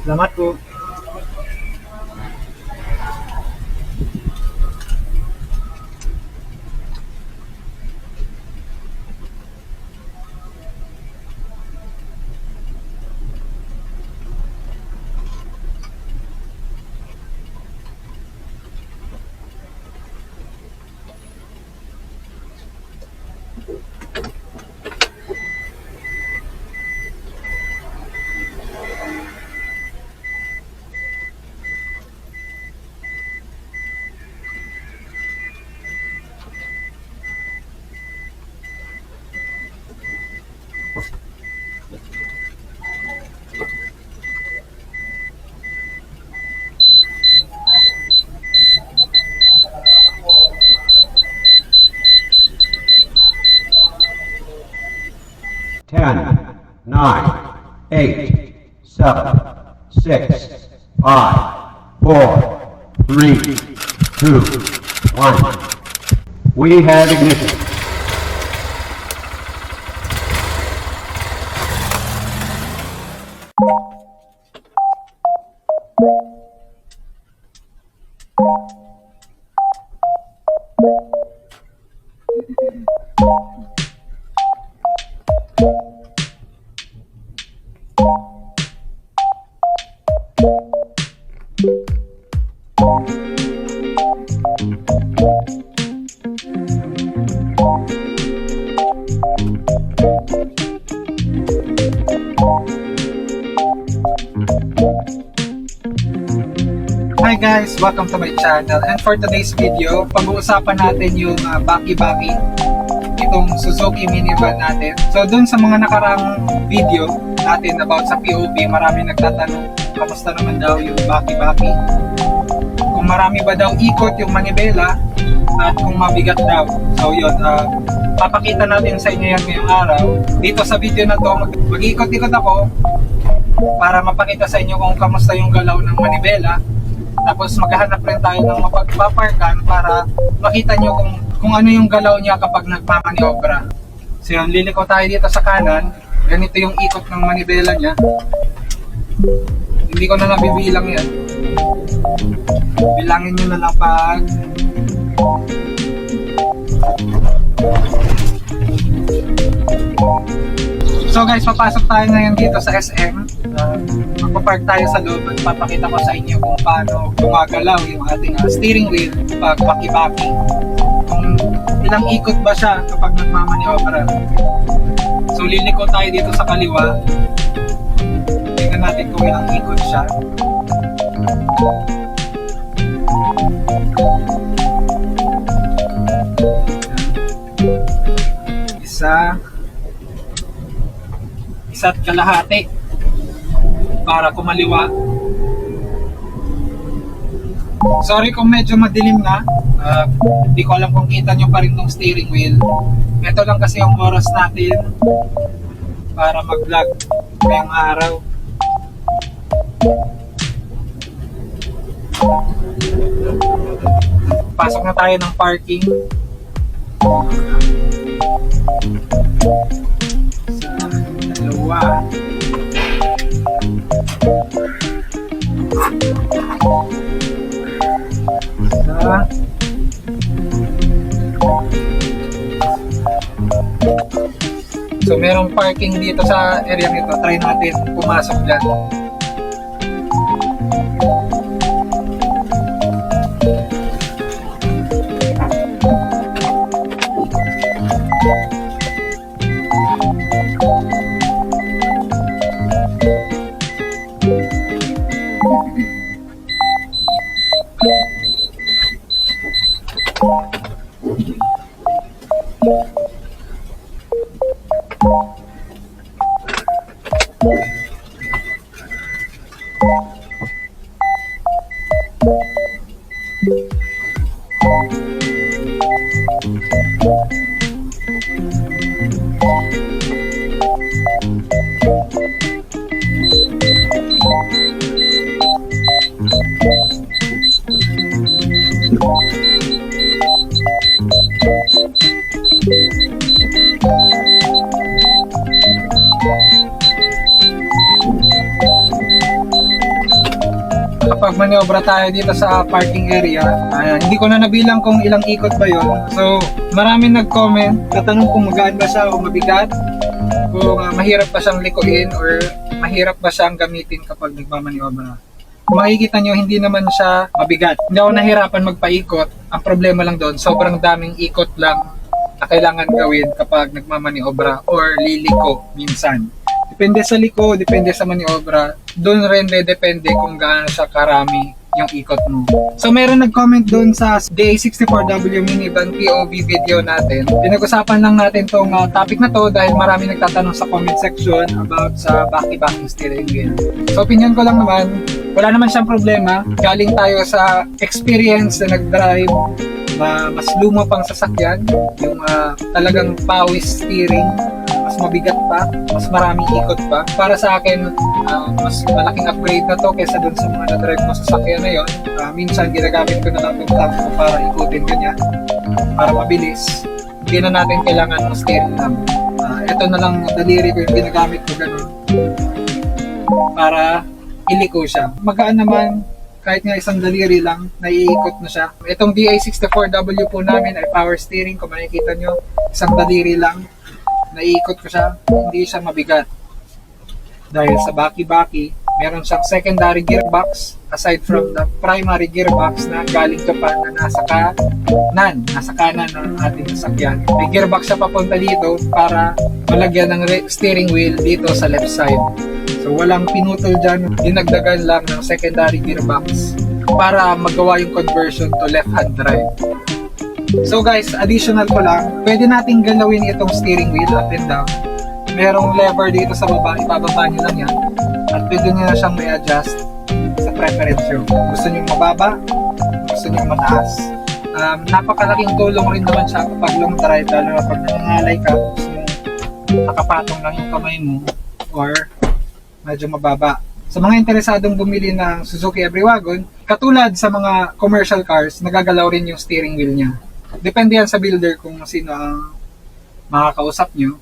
Salamat po. Ten, 9, 8, 7, 6, 5, 4, 3, 2, 1. We have ignition. Hi guys! Welcome to my channel, and for today's video, pag-uusapan natin yung Baki-Baki, itong Suzuki minivan natin. So dun sa mga nakarang video natin about sa POV, marami nagtatanong kamusta naman daw yung Baki-Baki, kung marami ba daw ikot yung manibela, at kung mabigat daw. So yun, papakita natin sa inyo yan ngayong araw. Dito sa video na to, mag-ikot-ikot ako para mapakita sa inyo kung kamusta yung galaw ng manibela. Tapos maghahanap rin tayo ng mapagpaparkan para makita nyo kung ano yung galaw niya kapag nagmamaniobra. So yun, liliko tayo dito sa kanan. Ganito yung ikot ng manibela niya. Hindi ko na nabibilang yan. Bilangin nyo na lang pag so guys, papasok tayo ngayon dito sa SM. Magpapark tayo sa loob at papakita ko sa inyo kung paano gumagalaw yung ating steering wheel pag Baki-Baki. Kung ilang ikot ba siya kapag nagmamaniobra. So liliko tayo dito sa kaliwa. Tingnan natin kung ilang ikot siya. Isa't kalahati para kumaliwa. Sorry kung medyo madilim na, hindi ko alam kung kita nyo pa rin tong steering wheel. Ito lang kasi yung oras natin para mag-vlog ngayong araw. Pasok na tayo ng parking. Dalawa. So merong parking dito sa area nito. Try natin pumasok dyan. nakapagmaniobra tayo dito sa parking area. Hindi ko na nabilang kung ilang ikot ba yun. So, maraming nag-comment, tatanong kung magaan ba siya o mabigat, kung mahirap ba siyang likuin or mahirap ba siyang gamitin kapag nagmamaniobra. Kung makikita nyo, hindi naman siya mabigat. Hindi ako nahirapan magpaikot. Ang problema lang doon, sobrang daming ikot lang na kailangan gawin kapag nagmamaniobra or liliko minsan. Depende sa liko, depende sa maniobra. Doon rin depende kung gaano siya karami yung ikot mo. So meron nag-comment doon sa DA64W minivan POV video natin. Pinag-usapan lang natin tong topic na to dahil marami nagtatanong sa comment section about sa baki-baki steering wheel. So opinion ko lang naman, wala naman siyang problema. Galing tayo sa experience na nag-drive mas luma pang sasakyan, yung talagang pawis steering, mas mabigat pa, mas maraming ikot pa. Para sa akin, mas malaking upgrade na to kaysa dun sa mga na-drive mo sasakyan na yun. Minsan ginagamit ko na lang itong tab ko para ikutin ganyan, para mabilis. Hindi na natin kailangan ng steering lang. Ito na lang daliri ko yung ginagamit ko ganun para iliko siya. Magaan naman, kahit nga isang daliri lang, naiikot na siya. Itong DA64W po namin ay power steering. Kung makikita nyo, isang daliri lang, naiikot ko siya. Hindi siya mabigat. Dahil sa baki-baki, meron siyang secondary gearbox aside from the primary gearbox na galing Japan na nasa kanan ng ating sasakyan. May gearbox siya papunta dito para malagyan ng steering wheel dito sa left side. So walang pinutol dyan, dinagdagan lang ng secondary gearbox para magawa yung conversion to left-hand drive. So guys, additional ko lang, pwede nating galawin itong steering wheel up and down. Merong lever dito sa baba, ibababa nyo lang yan. At pwede nyo na siyang may-adjust sa preference nyo. Gusto nyo mababa, gusto nyo mataas. Napakalaking tulong rin naman siya kapag long drive, lalo na pag nangangalay ka, gusto mo nakapatong lang yung kamay mo or medyo mababa. Sa mga interesadong bumili ng Suzuki Every-Wagon, katulad sa mga commercial cars, nagagalaw rin yung steering wheel niya. Depende yan sa builder kung sino ang makakausap nyo.